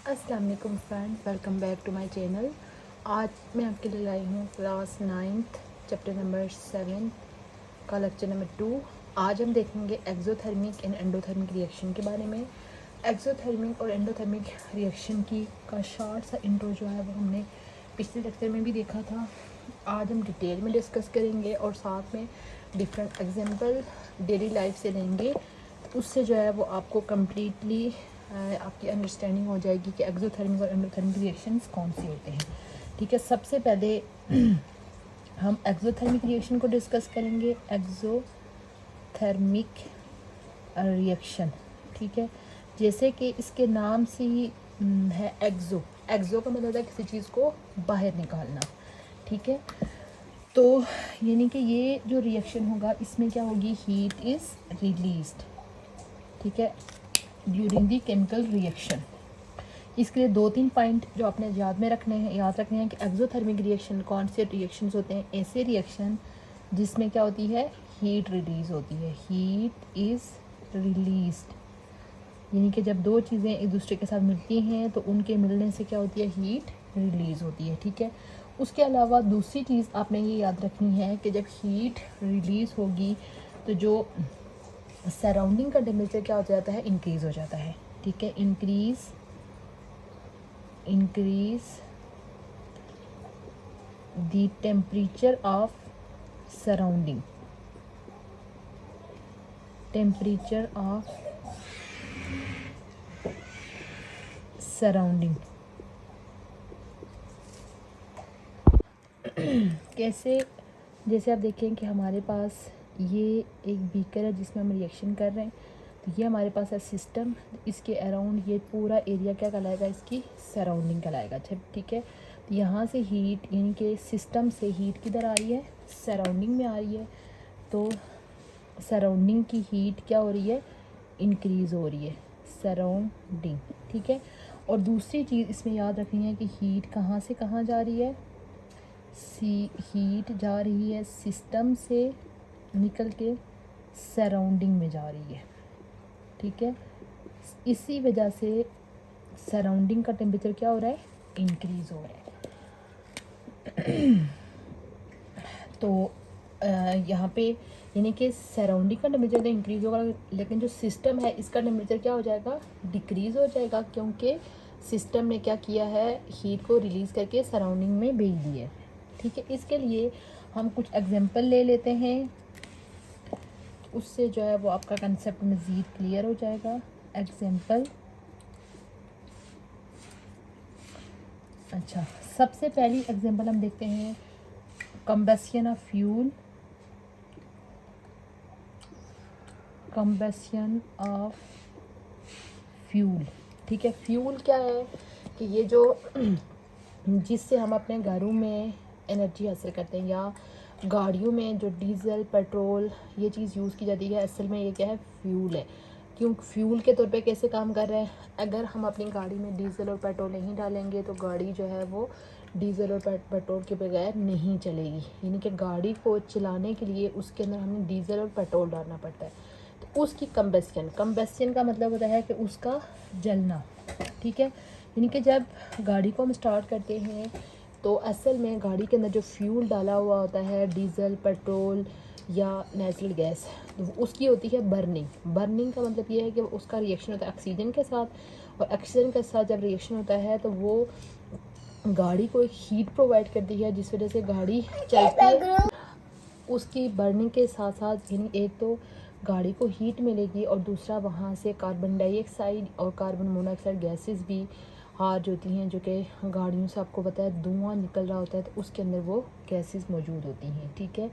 अस्सलाम वालेकुम friends, welcome back to my channel. आज मैं आपके लिए लाई हूँ क्लास 9th चैप्टर नंबर 7 का लेक्चर नंबर 2। आज हम देखेंगे एक्सोथर्मिक एंड एंडोथर्मिक रिएक्शन के बारे में। एक्सोथर्मिक और एंडोथर्मिक रिएक्शन की का शॉर्ट सा इंट्रो जो है वो हमने पिछले लेक्चर में भी देखा था। आज हम डिटेल में डिस्कस करेंगे और साथ में डिफरेंट एग्जांपल डेली लाइफ से लेंगे। उससे जो है वो आपको कम्प्लीटली आपकी अंडरस्टैंडिंग हो जाएगी कि एक्सोथर्मिक और एंडोथर्मिक रिएक्शंस कौन से होते हैं। ठीक है, सबसे पहले हम एक्सोथर्मिक रिएक्शन को डिस्कस करेंगे। एक्सोथर्मिक रिएक्शन, ठीक है, जैसे कि इसके नाम से ही है एक्सो। एक्सो का मतलब है किसी चीज़ को बाहर निकालना। ठीक है, तो यानी कि ये जो रिएक्शन होगा इसमें क्या होगी, हीट इज़ रिलीज्ड। ठीक है, ड्यूरिंग दी केमिकल रिएक्शन। इसके लिए 2-3 पॉइंट जो आपने याद रखने हैं कि एक्सोथर्मिक रिएक्शन कौन से रिएक्शंस होते हैं। ऐसे रिएक्शन जिसमें क्या होती है, हीट रिलीज होती है। हीट इज़ रिलीज्ड, यानी कि जब दो चीज़ें एक दूसरे के साथ मिलती हैं तो उनके मिलने से क्या होती है, हीट रिलीज़ होती है। ठीक है, उसके अलावा दूसरी चीज़ आपने ये याद रखनी है कि जब हीट रिलीज़ होगी तो जो सराउंडिंग का टेम्परेचर क्या हो जाता है, इंक्रीज़ हो जाता है। ठीक है, increase the temperature of surrounding, temperature of surrounding. कैसे, जैसे आप देखें कि हमारे पास ये एक बीकर है जिसमें हम रिएक्शन कर रहे हैं, तो ये हमारे पास है सिस्टम। इसके अराउंड ये पूरा एरिया क्या कहलाएगा, इसकी सराउंडिंग कहलाएगा। ठीक है, तो यहाँ से हीट यानी कि सिस्टम से हीट किधर आ रही है, सराउंडिंग में आ रही है। तो सराउंडिंग की हीट क्या हो रही है, इंक्रीज़ हो रही है, सराउंडिंग। ठीक है, और दूसरी चीज़ इसमें याद रखनी है कि हीट कहाँ से कहाँ जा रही है, हीट जा रही है सिस्टम से निकल के सराउंडिंग में जा रही है। ठीक है, इसी वजह से सराउंडिंग का टेम्परेचर क्या हो रहा है, इंक्रीज़ हो रहा है। तो यहाँ पे यानी कि सराउंडिंग का टेम्परेचर तो इंक्रीज़ होगा, लेकिन जो सिस्टम है इसका टेम्परेचर क्या हो जाएगा, डिक्रीज़ हो जाएगा, क्योंकि सिस्टम ने क्या किया है, हीट को रिलीज़ करके सराउंडिंग में भेज दी है। ठीक है, इसके लिए हम कुछ एग्जांपल ले लेते हैं, उससे जो है वो आपका कंसेप्ट मज़ीद क्लियर हो जाएगा। एग्जांपल, अच्छा, सबसे पहली एग्जांपल हम देखते हैं, combustion of fuel. Combustion of fuel, ठीक है, फ्यूल क्या है कि ये जो जिससे हम अपने घरों में एनर्जी हासिल करते हैं या गाड़ियों में जो डीज़ल पेट्रोल ये चीज़ यूज़ की जाती है, असल में ये क्या है, फ्यूल है। क्यों फ्यूल के तौर पे कैसे काम कर रहे हैं, अगर हम अपनी गाड़ी में डीज़ल और पेट्रोल नहीं डालेंगे तो गाड़ी जो है वो डीज़ल और पेट्रोल के बगैर नहीं चलेगी। यानी कि गाड़ी को चलाने के लिए उसके अंदर हमें डीज़ल और पेट्रोल डालना पड़ता है। तो उसकी कंबस्शन का मतलब होता है कि उसका जलना। ठीक है, यानी कि जब गाड़ी को हम स्टार्ट करते हैं तो असल में गाड़ी के अंदर जो फ्यूल डाला हुआ होता है, डीज़ल पेट्रोल या नेचुरल गैस, तो उसकी होती है बर्निंग का मतलब ये है कि उसका रिएक्शन होता है ऑक्सीजन के साथ, और ऑक्सीजन के साथ जब रिएक्शन होता है तो वो गाड़ी को एक हीट प्रोवाइड करती है जिस वजह से गाड़ी चलती है। उसकी बर्निंग के साथ साथ यानी एक तो गाड़ी को हीट मिलेगी और दूसरा वहाँ से कार्बन डाइऑक्साइड और कार्बन मोनोऑक्साइड गैसेस भी हार्ज होती हैं, जो कि गाड़ियों से आपको पता है धुआं निकल रहा होता है, तो उसके अंदर वो गैसेस मौजूद होती हैं। ठीक है,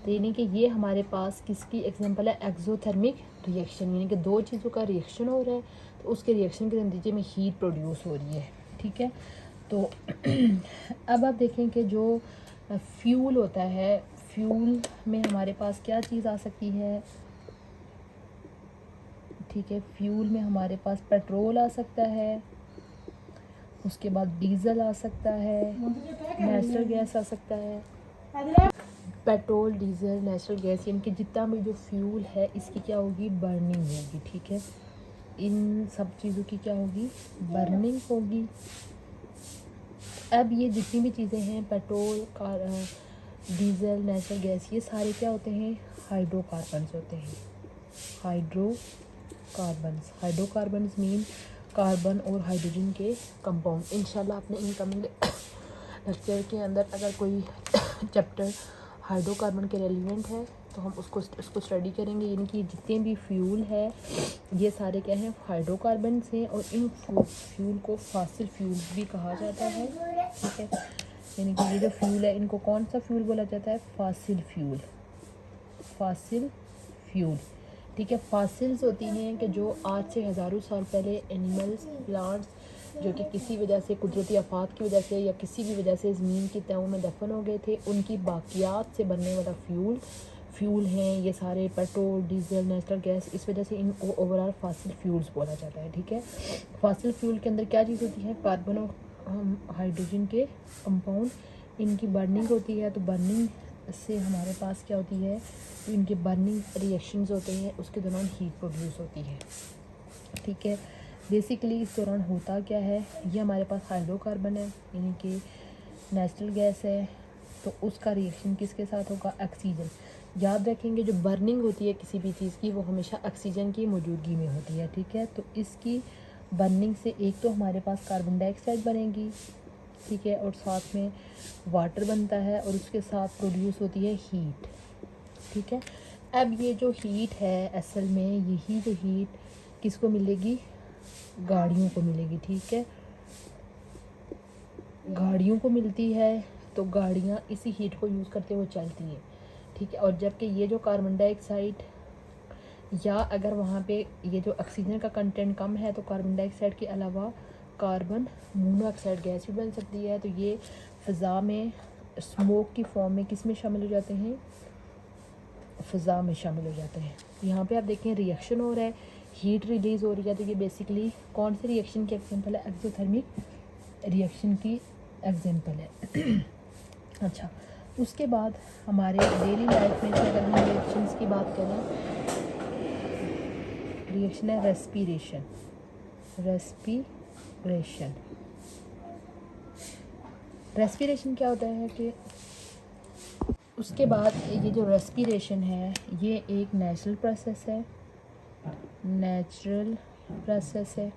तो यानी कि ये हमारे पास किसकी एग्जांपल है, एक्सोथर्मिक रिएक्शन, यानी कि दो चीज़ों का रिएक्शन हो रहा है तो उसके रिएक्शन के नतीजे में हीट प्रोड्यूस हो रही है। ठीक है, तो अब आप देखें कि जो फ्यूल होता है, फ्यूल में हमारे पास क्या चीज़ आ सकती है। ठीक है, फ्यूल में हमारे पास पेट्रोल आ सकता है, उसके बाद डीज़ल आ सकता है, नेचुरल गैस आ सकता है। पेट्रोल डीज़ल नेचुरल गैस यानी कि जितना भी जो फ्यूल है इसकी क्या होगी, बर्निंग होगी। ठीक है, इन सब चीज़ों की क्या होगी, बर्निंग होगी। अब ये जितनी भी चीज़ें हैं, पेट्रोल, डीजल, नेचुरल गैस, ये सारे क्या होते हैं, हाइड्रोकार्बन्स होते हैं। हाइड्रोकार्बन्स मीन कार्बन और हाइड्रोजन के कंपाउंड। इंशाल्लाह आपने इनकमिंग लेक्चर के अंदर अगर कोई चैप्टर हाइड्रोकार्बन के रेलिवेंट है तो हम उसको स्टडी करेंगे। यानी कि जितने भी फ्यूल है ये सारे क्या हैं, हाइड्रोकार्बन्स हैं। और इन फ्यूल को फॉसिल फ्यूल भी कहा जाता है, ठीक है। यानी कि ये जो फ्यूल है इनको कौन सा फ्यूल बोला जाता है, फॉसिल फ्यूल, ठीक है। फॉसिल्स होती हैं कि जो आज से हज़ारों साल पहले एनिमल्स, प्लांट्स जो कि किसी वजह से, कुदरती आफात की वजह से या किसी भी वजह से ज़मीन की तहों में दफन हो गए थे, उनकी बाकियात से बनने वाला फ्यूल हैं ये सारे, पेट्रोल, डीजल, नेचुरल गैस। इस वजह से इनको ओवरऑल फॉसिल फ्यूल्स बोला जाता है, ठीक है। फॉसिल फ्यूल के अंदर क्या चीज़ होती है, कार्बन और हाइड्रोजन के कंपाउंड, इनकी बर्निंग होती है। तो बर्निंग से हमारे पास क्या होती है, तो इनके बर्निंग रिएक्शंस होते हैं, उसके दौरान हीट प्रोड्यूस होती है, ठीक है। बेसिकली इस दौरान होता क्या है, ये हमारे पास हाइड्रोकार्बन है यानी कि नेचुरल गैस है, तो उसका रिएक्शन किसके साथ होगा, ऑक्सीजन। याद रखेंगे जो बर्निंग होती है किसी भी चीज़ की वो हमेशा ऑक्सीजन की मौजूदगी में होती है, ठीक है। तो इसकी बर्निंग से एक तो हमारे पास कार्बन डाइऑक्साइड बनेगी, ठीक है, और साथ में वाटर बनता है और उसके साथ प्रोड्यूस होती है हीट, ठीक है। अब ये जो हीट है असल में यही जो हीट किसको मिलेगी, गाड़ियों को मिलेगी, ठीक है। गाड़ियों को मिलती है तो गाड़ियाँ इसी हीट को यूज़ करते हुए चलती हैं, ठीक है। और जबकि ये जो कार्बन डाइऑक्साइड या अगर वहाँ पे ये जो ऑक्सीजन का कंटेंट कम है तो कार्बन डाइऑक्साइड के अलावा कार्बन मोनोऑक्साइड गैस भी बन सकती है। तो ये फ़िज़ा में स्मोक की फॉर्म में किस में शामिल हो जाते हैं, फ़िज़ा में शामिल हो जाते हैं। यहाँ पे आप देखें रिएक्शन हो रहा है, हीट रिलीज़ हो रही है। तो ये बेसिकली कौन से रिएक्शन की एग्जांपल है, एक्सोथर्मिक रिएक्शन की एग्जांपल है। अच्छा, उसके बाद हमारे डेली लाइफ में अगर हम रिएक्शंस की बात करें, रिएक्शन है रेस्पिरेशन। रेस्पिरेशन क्या होता है कि उसके बाद ये जो रेस्पिरेशन है ये एक नेचुरल प्रोसेस है।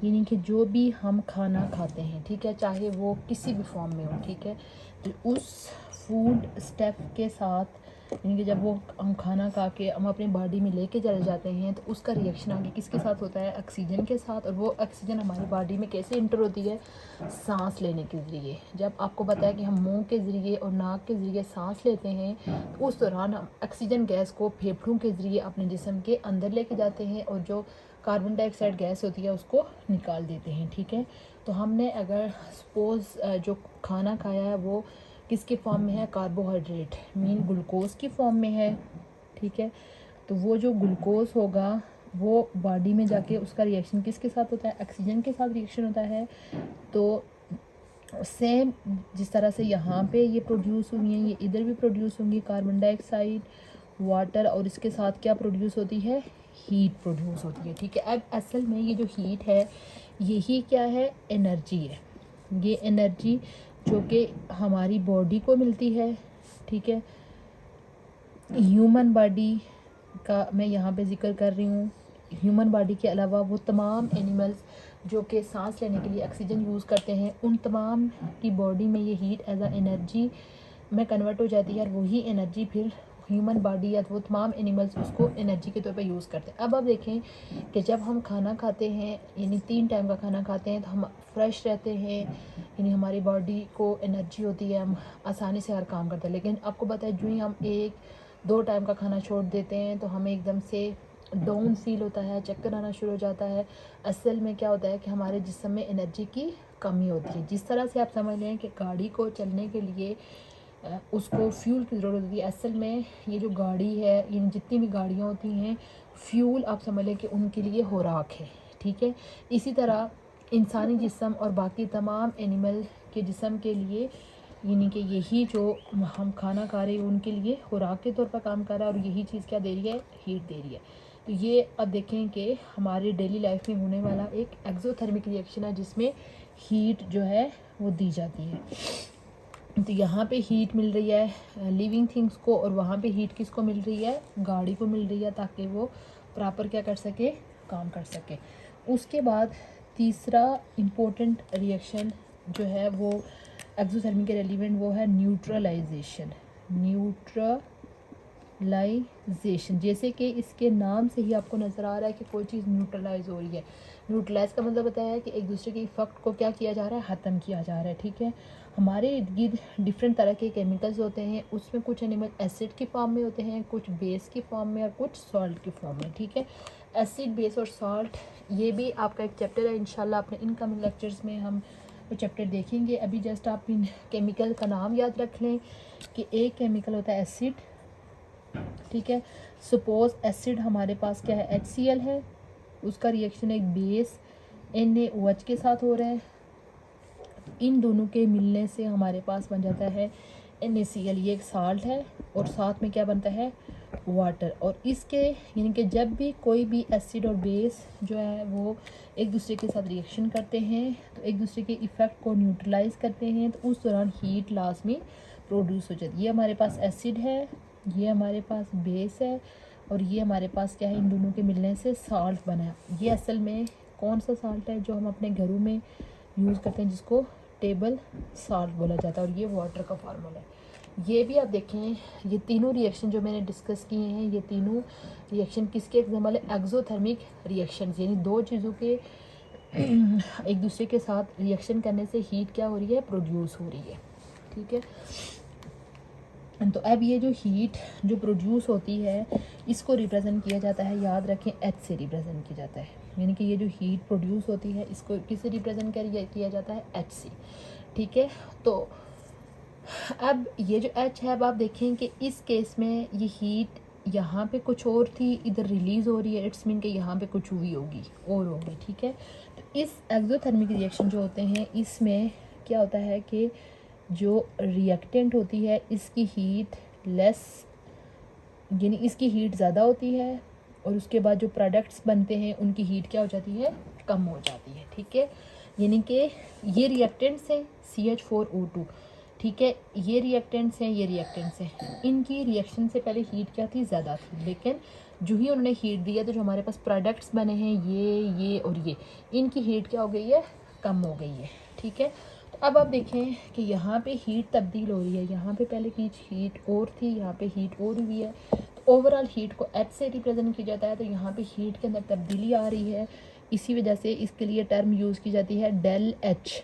यानी कि जो भी हम खाना खाते हैं, ठीक है, चाहे वो किसी भी फॉर्म में हो, ठीक है, तो उस फूड स्टेप के साथ यानी कि जब वो हम खाना खा के हम अपनी बॉडी में लेके चले जाते हैं तो उसका रिएक्शन आगे किसके साथ होता है, ऑक्सीजन के साथ। और वो ऑक्सीजन हमारी बॉडी में कैसे इंटर होती है, सांस लेने के ज़रिए। जब आपको पता है कि हम मुंह के ज़रिए और नाक के ज़रिए सांस लेते हैं तो उस दौरान हम ऑक्सीजन गैस को फेफड़ों के ज़रिए अपने जिस्म के अंदर लेके जाते हैं और जो कार्बन डाइऑक्साइड गैस होती है उसको निकाल देते हैं, ठीक है। तो हमने अगर सपोज़ जो खाना खाया है वो किसके फॉर्म में है, कार्बोहाइड्रेट मीन ग्लूकोज की फॉर्म में है, ठीक है। तो वो जो ग्लूकोज होगा वो बॉडी में जाके उसका रिएक्शन किसके साथ होता है, ऑक्सीजन के साथ रिएक्शन होता है। तो सेम जिस तरह से यहाँ पे ये प्रोड्यूस हुई हैं ये इधर भी प्रोड्यूस होंगी, कार्बन डाइऑक्साइड, वाटर, और इसके साथ क्या प्रोड्यूस होती है, हीट प्रोड्यूस होती है, ठीक है। अब असल में ये जो हीट है यही क्या है, एनर्जी है। ये एनर्जी जो कि हमारी बॉडी को मिलती है, ठीक है। ह्यूमन बॉडी का मैं यहाँ पे जिक्र कर रही हूँ। ह्यूमन बॉडी के अलावा वो तमाम एनिमल्स जो कि सांस लेने के लिए ऑक्सीजन यूज़ करते हैं उन तमाम की बॉडी में ये हीट एज अ एनर्जी में कन्वर्ट हो जाती है और वही एनर्जी फिर ह्यूमन बॉडी या वो तमाम एनिमल्स उसको एनर्जी के तौर पे यूज़ करते हैं। अब आप देखें कि जब हम खाना खाते हैं यानी 3 टाइम का खाना खाते हैं तो हम फ्रेश रहते हैं, यानी हमारी बॉडी को एनर्जी होती है, हम आसानी से हर काम करते हैं। लेकिन आपको पता है जो ही हम 1-2 टाइम का खाना छोड़ देते हैं तो हमें एकदम से डाउन फील होता है, चक्कर आना शुरू हो जाता है। असल में क्या होता है कि हमारे जिस्म में एनर्जी की कमी होती है। जिस तरह से आप समझ लें कि गाड़ी को चलने के लिए उसको फ्यूल की ज़रूरत होती है, असल में ये जो गाड़ी है यानी जितनी भी गाड़ियाँ होती हैं फ्यूल आप समझ लें कि उनके लिए खुराक है, ठीक है। इसी तरह इंसानी जिस्म और बाकी तमाम एनिमल के जिस्म के लिए यानी कि यही जो हम खाना खा रहे हैं उनके लिए खुराक के तौर पर काम कर रहा है और यही चीज़ क्या दे रही है, हीट दे रही है। तो ये अब देखें कि हमारी डेली लाइफ में होने वाला एक एक्सोथर्मिक रिएक्शन है जिसमें हीट जो है वो दी जाती है। तो यहाँ पे हीट मिल रही है लिविंग थिंग्स को, और वहाँ पे हीट किसको मिल रही है, गाड़ी को मिल रही है, ताकि वो प्रॉपर क्या कर सके, काम कर सके। उसके बाद तीसरा इम्पोर्टेंट रिएक्शन जो है वो एक्सोथर्मिक के रेलिवेंट वो है न्यूट्रलाइजेशन। न्यूट्रलाइजेशन जैसे कि इसके नाम से ही आपको नज़र आ रहा है कि कोई चीज़ न्यूट्रलाइज हो रही है। न्यूट्रलाइज का मतलब बताया है कि एक दूसरे के इफेक्ट को क्या किया जा रहा है, ख़त्म किया जा रहा है। ठीक है, हमारे इर्द गिर्द डिफरेंट तरह के केमिकल्स होते हैं, उसमें कुछ एनिमल एसिड की फॉर्म में होते हैं, कुछ बेस की फॉर्म में और कुछ सॉल्ट की फॉर्म में। ठीक है, एसिड, बेस और सॉल्ट ये भी आपका एक चैप्टर है, इंशाल्लाह अपने इनकमिंग लेक्चर्स में हम वो चैप्टर देखेंगे। अभी जस्ट आप इन केमिकल का नाम याद रख लें कि एक केमिकल होता है एसिड। ठीक है, सपोज एसिड हमारे पास क्या है, HCl है, उसका रिएक्शन एक बेस NaOH के साथ हो रहा है, इन दोनों के मिलने से हमारे पास बन जाता है NaCl, ये एक साल्ट है, और साथ में क्या बनता है, वाटर। और इसके यानी कि जब भी कोई भी एसिड और बेस जो है वो एक दूसरे के साथ रिएक्शन करते हैं तो एक दूसरे के इफ़ेक्ट को न्यूट्रलाइज करते हैं, तो उस दौरान हीट लाजमी प्रोड्यूस हो जाती है। ये हमारे पास एसिड है, ये हमारे पास बेस है, और ये हमारे पास क्या है, इन दोनों के मिलने से साल्ट बना है। ये असल में कौन सा साल्ट है जो हम अपने घरों में यूज़ करते हैं, जिसको टेबल साल्ट बोला जाता है, और ये वाटर का फार्मूला है। ये भी आप देखें, ये तीनों रिएक्शन जो मैंने डिस्कस किए हैं, ये तीनों रिएक्शन किसके एग्जाम्पल है, एक्सोथर्मिक रिएक्शन, यानी दो चीज़ों के एक दूसरे के साथ रिएक्शन करने से हीट क्या हो रही है, प्रोड्यूस हो रही है। ठीक है, तो अब ये जो हीट जो प्रोड्यूस होती है इसको रिप्रेजेंट किया जाता है, याद रखें, H से रिप्रेजेंट किया जाता है। यानी कि ये जो हीट प्रोड्यूस होती है इसको किससे रिप्रेजेंट किया जाता है, H से। ठीक है, तो अब ये जो H है, अब आप देखें कि इस केस में ये हीट यहाँ पे कुछ और थी, इधर रिलीज़ हो रही है, इट्स मीन कि यहाँ पे कुछ हुई होगी और होगी। ठीक है, तो इस एक्सोथर्मिक रिएक्शन जो होते हैं इसमें क्या होता है कि जो रिएक्टेंट होती है इसकी हीट लेस, यानी इसकी हीट ज़्यादा होती है, और उसके बाद जो प्रोडक्ट्स बनते हैं उनकी हीट क्या हो जाती है, कम हो जाती है। ठीक है, यानी कि ये रिएक्टेंट्स हैं CH4O2। ठीक है, ये रिएक्टेंट्स हैं, ये रिएक्टेंट्स हैं, इनकी रिएक्शन से पहले हीट क्या थी, ज़्यादा थी, लेकिन जो ही उन्होंने हीट दिया तो जो हमारे पास प्रोडक्ट्स बने हैं ये और ये, इनकी हीट क्या हो गई है, कम हो गई है। ठीक है, तो अब आप देखें कि यहाँ पे हीट तब्दील हो रही है, यहाँ पे पहले की हीट और थी, यहाँ पे हीट और हुई है, तो ओवरऑल हीट को H से रिप्रेजेंट किया जाता है, तो यहाँ पे हीट के अंदर तब्दीली आ रही है, इसी वजह से इसके लिए टर्म यूज़ की जाती है डेल H।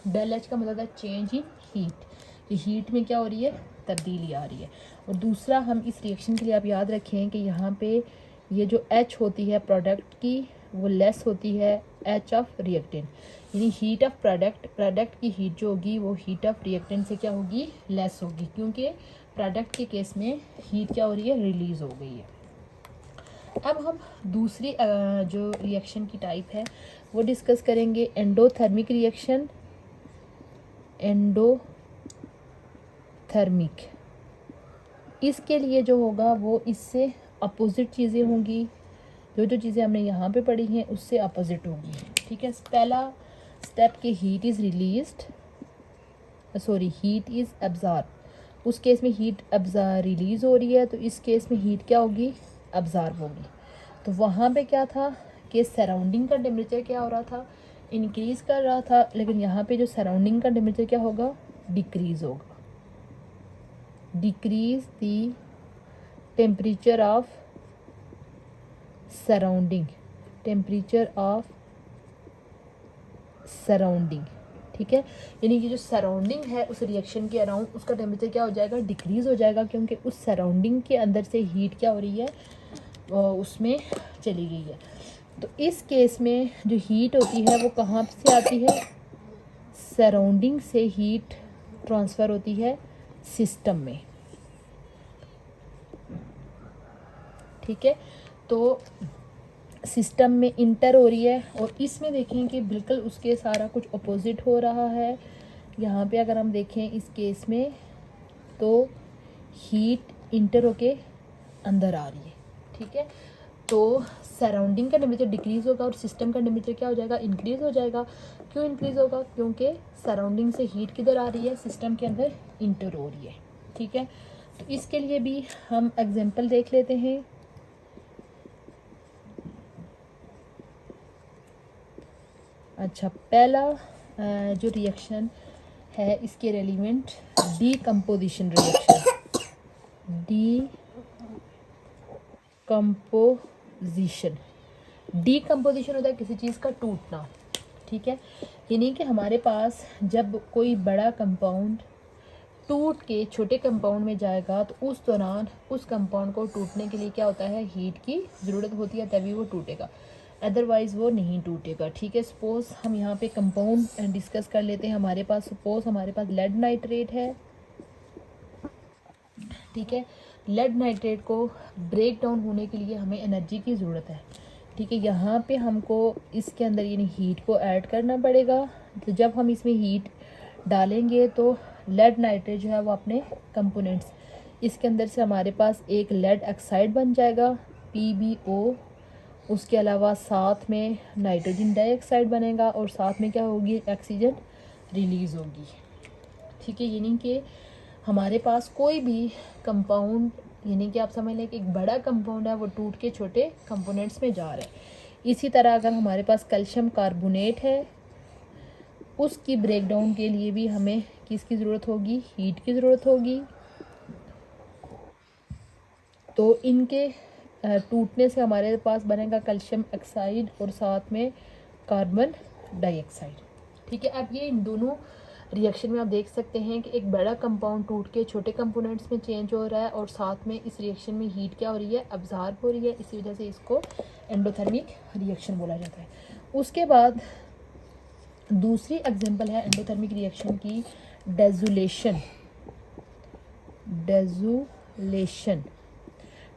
डेल H का मतलब है चेंज इन हीट, हीट में क्या हो रही है, तब्दीली आ रही है। और दूसरा हम इस रिएक्शन के लिए आप याद रखें कि यहाँ पे ये जो H होती है प्रोडक्ट की वो लेस होती है H ऑफ रिएक्टेंट, यानी हीट ऑफ प्रोडक्ट की हीट जो होगी वो हीट ऑफ रिएक्टेंट से क्या होगी, लेस होगी, क्योंकि प्रोडक्ट के केस में हीट क्या हो रही है, रिलीज़ हो गई है। अब हम दूसरी जो रिएक्शन की टाइप है वो डिस्कस करेंगे, एंडोथर्मिक रिएक्शन। एंडोथर्मिक, इसके लिए जो होगा वो इससे अपोजिट चीज़ें होंगी, जो चीज़ें हमने यहाँ पे पढ़ी हैं उससे अपोजिट होगी। ठीक है, पहला स्टेप के heat is released, heat is absorb. उस केस में हीट रिलीज़ हो रही है, तो इस केस में हीट क्या होगी, एब्जॉर्ब होगी। तो वहाँ पे क्या था कि सराउंडिंग का टेम्परेचर क्या हो रहा था, इंक्रीज़ कर रहा था, लेकिन यहाँ पे जो सराउंडिंग का टेम्परेचर क्या होगा, डिक्रीज़ होगा। Decrease the temperature of surrounding, temperature of surrounding. ठीक है, यानी कि जो सराउंडिंग है उस रिएक्शन के अराउंड उसका टेम्परेचर क्या हो जाएगा, डिक्रीज़ हो जाएगा, क्योंकि उस सराउंडिंग के अंदर से हीट क्या हो रही है, उसमें चली गई है। तो इस केस में जो हीट होती है वो कहाँ से आती है, सराउंडिंग से हीट ट्रांसफ़र होती है सिस्टम में। ठीक है, तो सिस्टम में इंटर हो रही है, और इसमें देखें कि बिल्कुल उसके सारा कुछ अपोजिट हो रहा है। यहाँ पे अगर हम देखें इस केस में तो हीट इंटर होके अंदर आ रही है। ठीक है, तो सराउंडिंग का टेम्परेचर डिक्रीज़ होगा और सिस्टम का टेम्परेचर क्या हो जाएगा, इंक्रीज़ हो जाएगा। क्यों इंक्रीज़ होगा, क्योंकि सराउंडिंग से हीट किधर आ रही है, सिस्टम के अंदर इंटर हो रही है। ठीक है, तो इसके लिए भी हम एग्जांपल देख लेते हैं। अच्छा, पहला जो रिएक्शन है इसके रेलिवेंट डीकम्पोजिशन रिएक्शन। डीकम्पोजिशन होता है किसी चीज़ का टूटना। ठीक है, यानी कि हमारे पास जब कोई बड़ा कंपाउंड टूट के छोटे कंपाउंड में जाएगा तो उस दौरान उस कंपाउंड को टूटने के लिए क्या होता है, हीट की ज़रूरत होती है, तभी वो टूटेगा, अदरवाइज़ वो नहीं टूटेगा। ठीक है, सपोज़ हम यहाँ पे कंपाउंड डिस्कस कर लेते हैं। हमारे पास सपोज़ हमारे पास लेड नाइट्रेट है। ठीक है, लेड नाइट्रेट को ब्रेक डाउन होने के लिए हमें एनर्जी की ज़रूरत है। ठीक है, यहाँ पे हमको इसके अंदर यानी हीट को ऐड करना पड़ेगा। तो जब हम इसमें हीट डालेंगे तो लेड नाइट्रेट जो है वो अपने कंपोनेंट्स, इसके अंदर से हमारे पास एक लेड ऑक्साइड बन जाएगा PbO। उसके अलावा साथ में नाइट्रोजन डाइऑक्साइड बनेगा और साथ में क्या होगी, ऑक्सीजन रिलीज़ होगी। ठीक है, यानी कि हमारे पास कोई भी कंपाउंड, यानी कि आप समझ लें कि एक बड़ा कंपाउंड है वो टूट के छोटे कंपोनेंट्स में जा रहा है। इसी तरह अगर हमारे पास कैल्शियम कार्बोनेट है, उसकी ब्रेकडाउन के लिए भी हमें किसकी ज़रूरत होगी, हीट की ज़रूरत होगी। तो इनके टूटने से हमारे पास बनेगा कैल्शियम ऑक्साइड और साथ में कार्बन डाइऑक्साइड। ठीक है, अब ये इन दोनों रिएक्शन में आप देख सकते हैं कि एक बड़ा कंपाउंड टूट के छोटे कंपोनेंट्स में चेंज हो रहा है और साथ में इस रिएक्शन में हीट क्या हो रही है, अब्जॉर्ब हो रही है। इसी वजह से इसको एंडोथर्मिक रिएक्शन बोला जाता है। उसके बाद दूसरी एग्जांपल है एंडोथर्मिक रिएक्शन की, डेजुलेशन।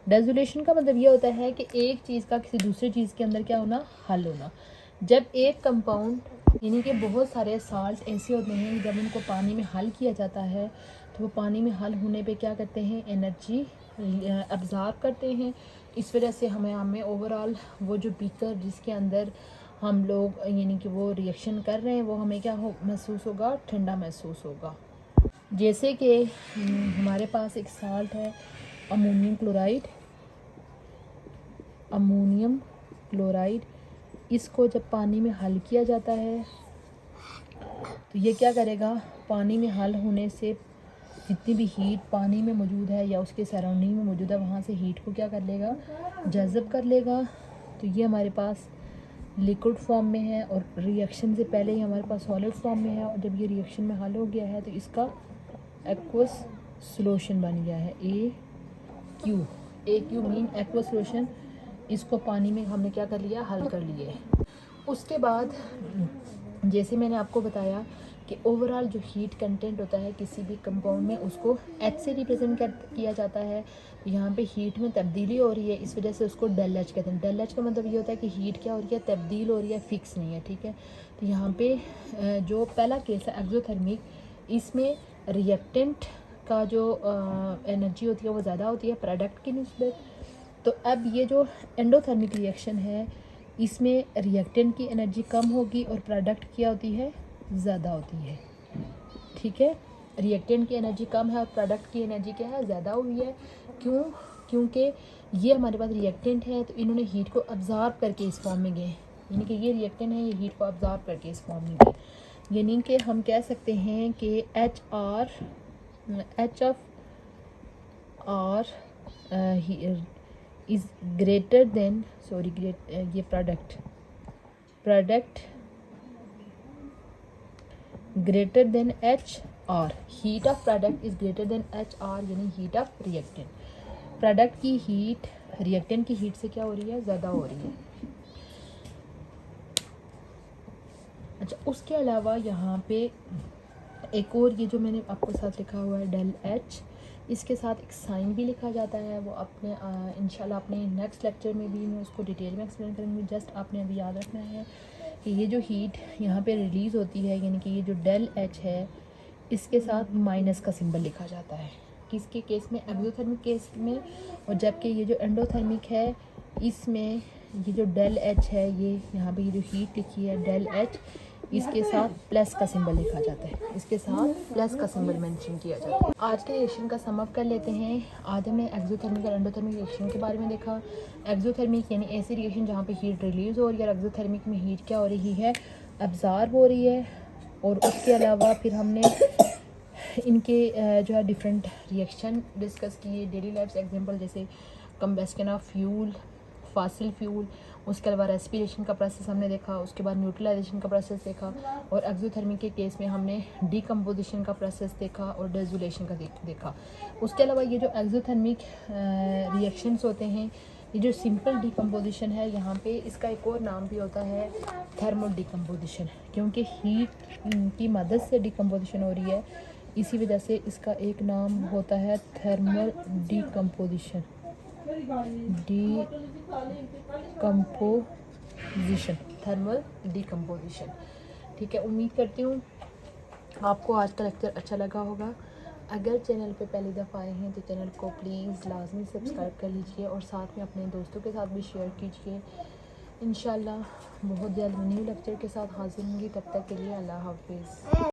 डेजुलेशन का मतलब ये होता है कि एक चीज़ का किसी दूसरी चीज़ के अंदर क्या होना, हल होना। जब एक कंपाउंड, यानी कि बहुत सारे साल्ट ऐसे होते हैं जब उनको पानी में हल किया जाता है तो वो पानी में हल होने पे क्या करते हैं, एनर्जी अब्जॉर्ब करते हैं। इस वजह से हमें ओवरऑल वो जो बीकर जिसके अंदर हम लोग यानी कि वो रिएक्शन कर रहे हैं वो हमें क्या महसूस होगा, ठंडा महसूस होगा। जैसे कि हमारे पास एक साल्ट है अमोनियम क्लोराइड। इसको जब पानी में हल किया जाता है तो ये क्या करेगा, पानी में हल होने से जितनी भी हीट पानी में मौजूद है या उसके सराउंडिंग में मौजूद है वहाँ से हीट को क्या कर लेगा, जज़ब कर लेगा। तो ये हमारे पास लिक्विड फॉर्म में है और रिएक्शन से पहले ही हमारे पास सॉलिड फॉर्म में है। और जब ये रिएक्शन में हल हो गया है तो इसका एक्वस सोल्यूशन बन गया है, AQ मीन एक्वस सोल्यूशन। इसको पानी में हमने क्या कर लिया, हल कर लिए। उसके बाद जैसे मैंने आपको बताया कि ओवरऑल जो हीट कंटेंट होता है किसी भी कंपाउंड में उसको H से रिप्रेजेंट किया जाता है। यहाँ पे हीट में तब्दीली हो रही है, इस वजह से उसको डेल H कहते हैं। डेल H का मतलब ये होता है कि हीट क्या हो रही है, तब्दील हो रही है, फिक्स नहीं है। ठीक है, तो यहाँ पे जो पहला केस है एक्सोथर्मिक, इसमें रिएक्टेंट का जो एनर्जी होती है वो ज़्यादा होती है प्रोडक्ट की निस्बत। तो अब ये जो एंडोथर्मिक रिएक्शन है इसमें रिएक्टेंट की एनर्जी कम होगी और प्रोडक्ट क्या होती है, ज़्यादा होती है। ठीक है, रिएक्टेंट की एनर्जी कम है और प्रोडक्ट की एनर्जी क्या है, ज़्यादा हुई है। क्यों, क्योंकि ये हमारे पास रिएक्टेंट है तो इन्होंने हीट को अब्जॉर्ब करके इस फॉर्म में गए, यानी कि ये रिएक्टेंट है, ये हीट को अब्जॉर्ब करके इस फॉर्म में गए। यानी कि हम कह सकते हैं कि H of R is greater than ये product greater than HR। Heat of product is greater than HR, यानी हीट ऑफ रिएक्टेंट। प्रोडक्ट की हीट रिएक्टेंट की हीट से क्या हो रही है, ज़्यादा हो रही है। अच्छा, उसके अलावा यहाँ पे एक और ये जो मैंने आपको साथ लिखा हुआ है डेल H, इसके साथ एक साइन भी लिखा जाता है। वो अपने इंशाल्लाह अपने नेक्स्ट लेक्चर में भी मैं उसको डिटेल में एक्सप्लेन करूँगी। जस्ट आपने अभी याद रखना है कि ये जो हीट यहाँ पे रिलीज़ होती है, यानी कि ये जो डेल H है इसके साथ माइनस का सिंबल लिखा जाता है। किसके केस में, एक्सोथर्मिक केस में। और जबकि ये जो एंडोथर्मिक है इसमें ये जो डेल एच है, ये यहाँ पे ये जो हीट लिखी है डेल एच, इसके साथ प्लस का सिंबल लिखा जाता है, इसके साथ प्लस का सिंबल मेंशन किया जाता है। आज के रिएक्शन का सम अप कर लेते हैं। आज हमने एक्सोथर्मिक और एंडोथर्मिक रिएक्शन के बारे में देखा। एक्सोथर्मिक यानी ऐसी रिएक्शन जहाँ पे हीट रिलीज हो रही है, और एक्सोथर्मिक में हीट क्या हो रही है, अब्जॉर्ब हो रही है। और उसके अलावा फिर हमने इनके जो है डिफरेंट रिएक्शन डिस्कस किए, डेली लाइफ एग्जांपल जैसे combustion of fuel, fossil fuel, उसके अलावा रेस्पिरेशन का प्रोसेस हमने देखा, उसके बाद न्यूट्रलाइजेशन का प्रोसेस देखा, और एक्सोथर्मिक के केस में हमने डीकम्पोजिशन का प्रोसेस देखा और डेजुलेशन का देखा। उसके अलावा ये जो एक्सोथर्मिक रिएक्शंस होते हैं, ये जो सिंपल डीकम्पोजिशन है, यहाँ पे इसका एक और नाम भी होता है थर्मल डीकम्पोजिशन, क्योंकि हीट की मदद से डीकम्पोजिशन हो रही है, इसी वजह से इसका एक नाम होता है thermal decomposition. Decomposition, thermal decomposition. ठीक है, उम्मीद करती हूँ आपको आज का लेक्चर अच्छा लगा होगा। अगर चैनल पे पहली दफ़ा आए हैं तो चैनल को प्लीज़ लाजमी सब्सक्राइब कर लीजिए, और साथ में अपने दोस्तों के साथ भी शेयर कीजिए। इंशाल्लाह बहुत जल्द न्यू लेक्चर के साथ हाजिर होंगी, तब तक के लिए अल्लाह हाफिज़।